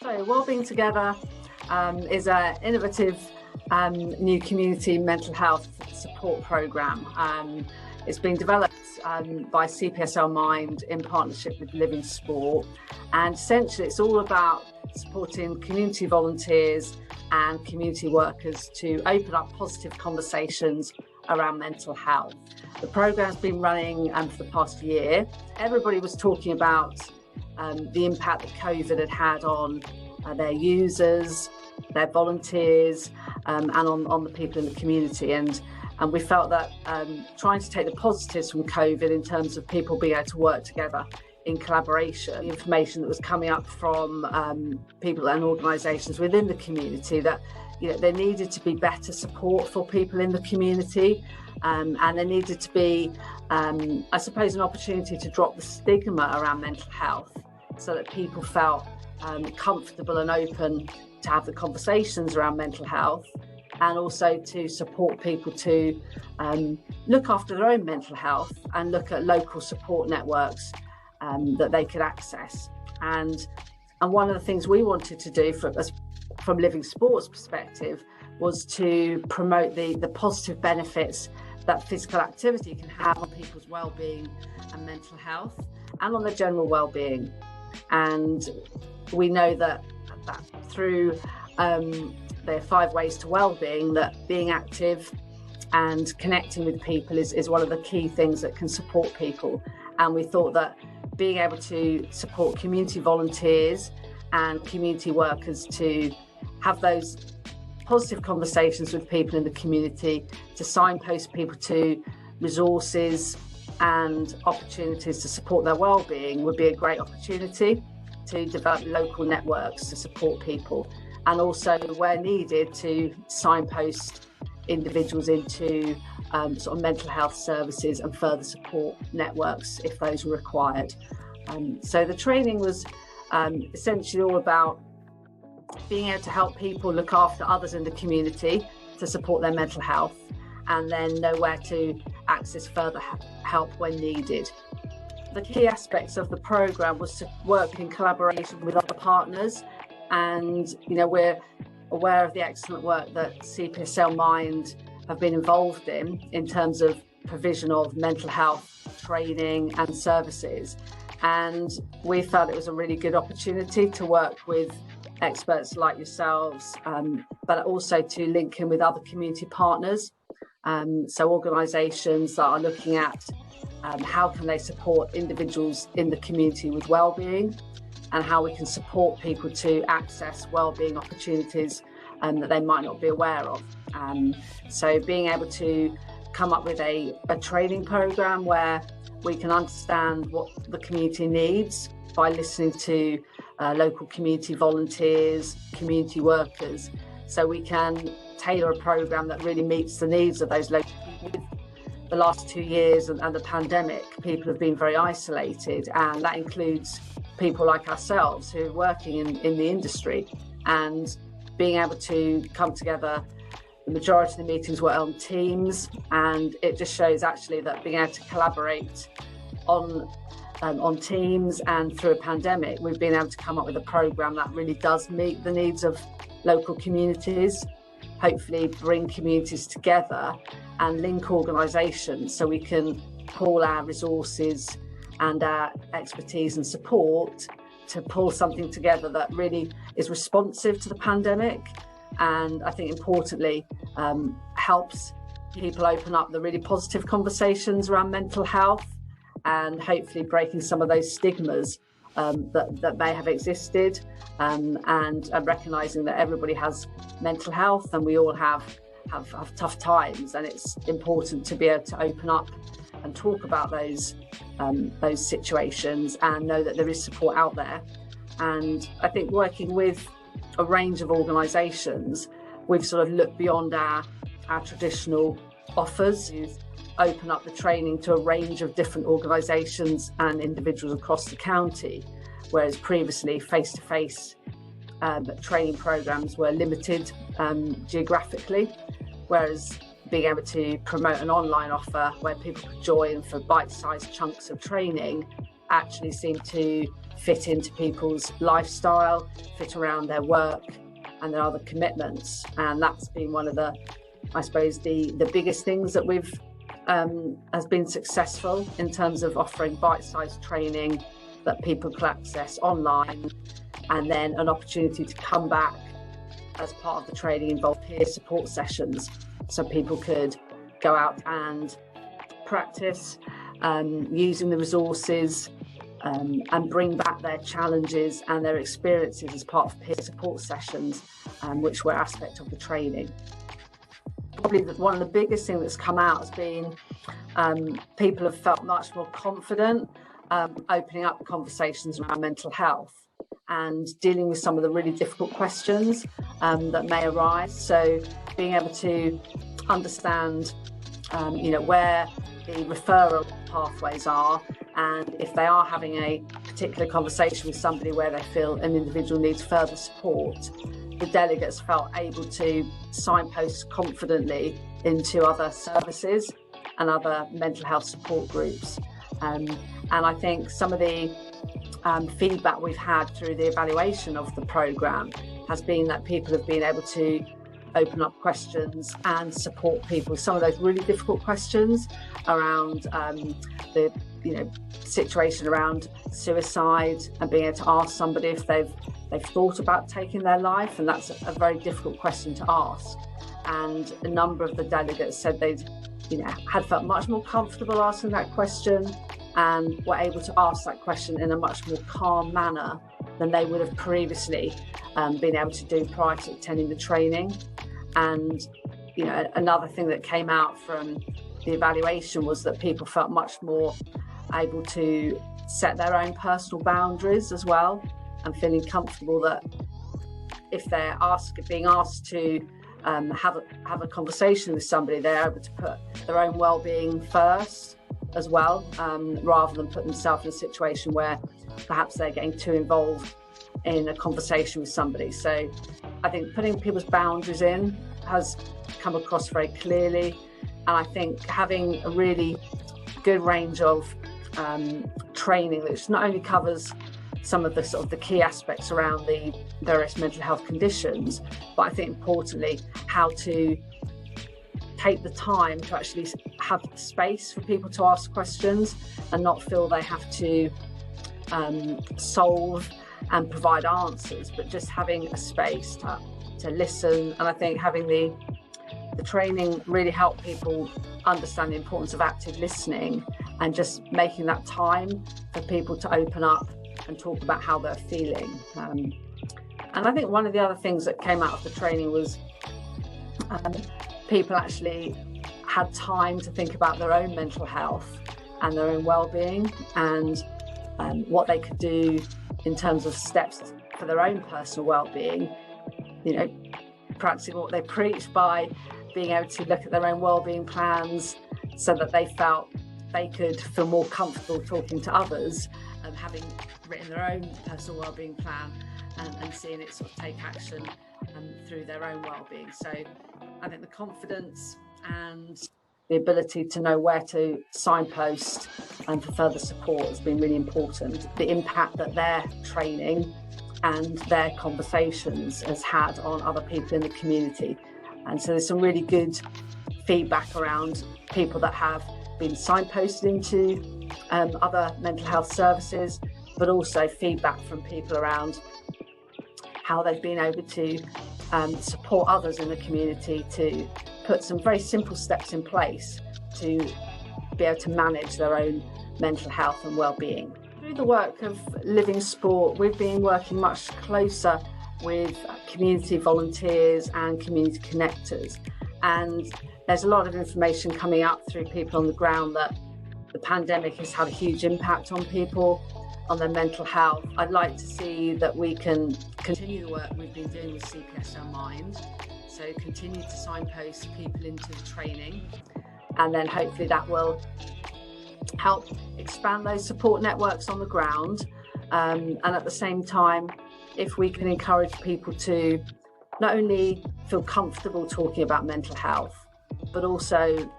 So Wellbeing Together is an innovative new community mental health support programme. It's been developed by CPSL Mind in partnership with Living Sport, and essentially it's all about supporting community volunteers and community workers to open up positive conversations around mental health. The programme's been running for the past year. Everybody was talking about the impact that COVID had on their users, their volunteers, and on the people in the community. And we felt that trying to take the positives from COVID in terms of people being able to work together in collaboration, the information that was coming up from people and organisations within the community, that there needed to be better support for people in the community, and there needed to be, I suppose, an opportunity to drop the stigma around mental health so that people felt comfortable and open to have the conversations around mental health, and also to support people to look after their own mental health and look at local support networks that they could access. And one of the things we wanted to do from Living Sport's perspective was to promote the positive benefits that physical activity can have on people's well-being and mental health and on their general well-being. And we know that through the 5 ways to well-being, that being active and connecting with people is one of the key things that can support people. And we thought that being able to support community volunteers and community workers to have those positive conversations with people in the community, to signpost people to resources and opportunities to support their well-being would be a great opportunity to develop local networks to support people, and also, where needed, to signpost individuals into sort of mental health services and further support networks if those were required. So the training was essentially all about being able to help people look after others in the community to support their mental health, and then know where to access further help when needed. The key aspects of the programme was to work in collaboration with other partners, and we're aware of the excellent work that CPSL Mind have been involved in terms of provision of mental health training and services. And we felt it was a really good opportunity to work with experts like yourselves, but also to link in with other community partners. So organisations that are looking at how can they support individuals in the community with wellbeing, and how we can support people to access wellbeing opportunities that they might not be aware of. So being able to come up with a training programme where we can understand what the community needs by listening to local community volunteers, community workers, so we can tailor a programme that really meets the needs of those local people. The last 2 years and the pandemic, people have been very isolated, and that includes people like ourselves who are working in the industry. And being able to come together, the majority of the meetings were on Teams, and it just shows actually that being able to collaborate on Teams and through a pandemic, we've been able to come up with a programme that really does meet the needs of local communities, hopefully bring communities together and link organisations so we can pool our resources and our expertise and support to pull something together that really is responsive to the pandemic, and I think importantly helps people open up the really positive conversations around mental health, and hopefully breaking some of those stigmas that may have existed, and recognising that everybody has mental health and we all have tough times, and it's important to be able to open up and talk about those situations and know that there is support out there. And I think working with a range of organisations, we've sort of looked beyond our traditional offers, open up the training to a range of different organisations and individuals across the county, whereas previously face-to-face training programmes were limited geographically, whereas being able to promote an online offer where people could join for bite-sized chunks of training actually seem to fit into people's lifestyle, fit around their work and their other commitments. And that's been one of the, I suppose, the biggest things that we've has been successful in terms of offering bite-sized training that people can access online, and then an opportunity to come back as part of the training involved peer support sessions, so people could go out and practice using the resources and bring back their challenges and their experiences as part of peer support sessions, which were aspect of the training. Probably one of the biggest things that's come out has been people have felt much more confident opening up conversations around mental health and dealing with some of the really difficult questions that may arise. So being able to understand where the referral pathways are, and if they are having a particular conversation with somebody where they feel an individual needs further support, the delegates felt able to signpost confidently into other services and other mental health support groups. And I think some of the feedback we've had through the evaluation of the programme has been that people have been able to open up questions and support people with some of those really difficult questions around the situation around suicide, and being able to ask somebody if they've thought about taking their life, and that's a very difficult question to ask. And a number of the delegates said they'd had felt much more comfortable asking that question and were able to ask that question in a much more calm manner than they would have previously been able to do prior to attending the training. And another thing that came out from the evaluation was that people felt much more able to set their own personal boundaries as well, and feeling comfortable that if they're being asked to have a conversation with somebody, they're able to put their own well-being first as well, rather than put themselves in a situation where perhaps they're getting too involved in a conversation with somebody. So I think putting people's boundaries in has come across very clearly, and I think having a really good range of training which not only covers some of the sort of the key aspects around the various mental health conditions, but I think importantly how to take the time to actually have space for people to ask questions and not feel they have to solve and provide answers, but just having a space to listen. And I think having the training really helped people understand the importance of active listening and just making that time for people to open up and talk about how they're feeling. And I think one of the other things that came out of the training was people actually had time to think about their own mental health and their own well-being, and what they could do in terms of steps for their own personal well-being, practicing what they preach by being able to look at their own well-being plans so that they felt they could feel more comfortable talking to others, and having written their own personal well-being plan and seeing it sort of take action through their own well-being. So I think the confidence and the ability to know where to signpost and for further support has been really important. The impact that their training and their conversations has had on other people in the community. And so there's some really good feedback around people that have been signposted into other mental health services, but also feedback from people around how they've been able to support others in the community to put some very simple steps in place to be able to manage their own mental health and well-being. Through the work of Living Sport, we've been working much closer with community volunteers and community connectors, and there's a lot of information coming up through people on the ground that the pandemic has had a huge impact on people, on their mental health. I'd like to see that we can continue the work we've been doing with CPSL Mind, so continue to signpost people into the training, and then hopefully that will help expand those support networks on the ground, and at the same time, if we can encourage people to not only feel comfortable talking about mental health, but also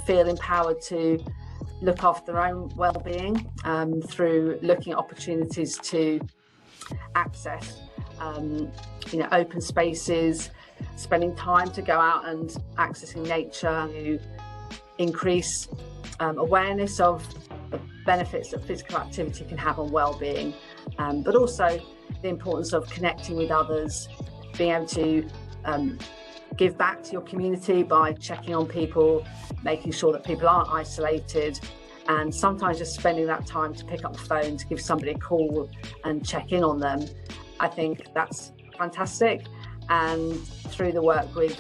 feel empowered to look after their own well-being through looking at opportunities to access open spaces, spending time to go out and accessing nature, to increase awareness of the benefits that physical activity can have on well-being, but also the importance of connecting with others, being able to give back to your community by checking on people, making sure that people aren't isolated, and sometimes just spending that time to pick up the phone to give somebody a call and check in on them. I think that's fantastic. And through the work with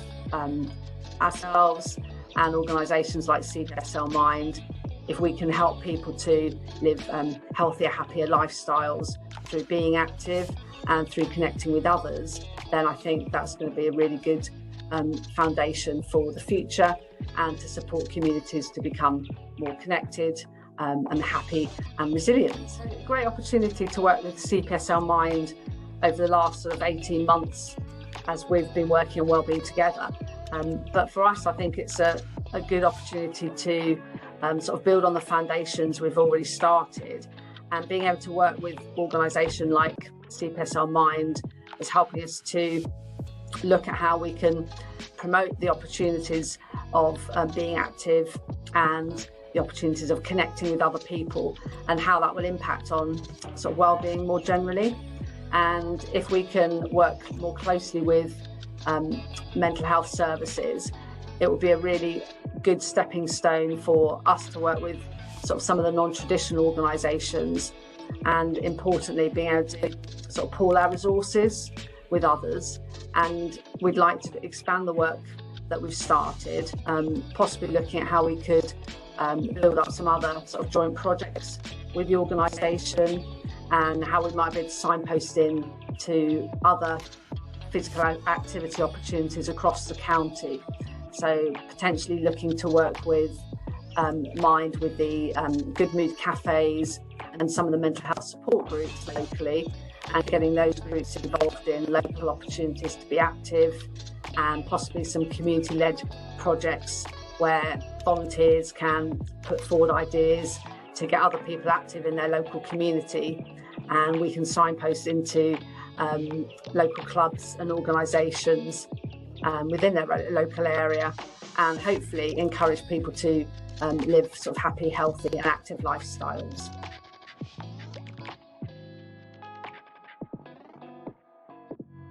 ourselves and organisations like CPSL Mind, if we can help people to live healthier, happier lifestyles through being active and through connecting with others, then I think that's going to be a really good foundation for the future and to support communities to become more connected and happy and resilient. A great opportunity to work with CPSL Mind over the last sort of 18 months as we've been working on wellbeing together. But for us, I think it's a good opportunity to sort of build on the foundations we've already started, and being able to work with organisation like CPSL Mind is helping us to look at how we can promote the opportunities of being active and the opportunities of connecting with other people, and how that will impact on sort of wellbeing more generally. And if we can work more closely with mental health services, it will be a really good stepping stone for us to work with sort of some of the non-traditional organisations, and importantly being able to sort of pool our resources with others. And we'd like to expand the work that we've started, possibly looking at how we could build up some other sort of joint projects with the organisation, and how we might be able to signpost in to other physical activity opportunities across the county. So potentially looking to work with Mind, with the Good Mood cafes and some of the mental health support groups locally, and getting those groups involved in local opportunities to be active, and possibly some community-led projects where volunteers can put forward ideas to get other people active in their local community, and we can signpost into local clubs and organisations within their local area, and hopefully encourage people to live sort of happy, healthy and active lifestyles.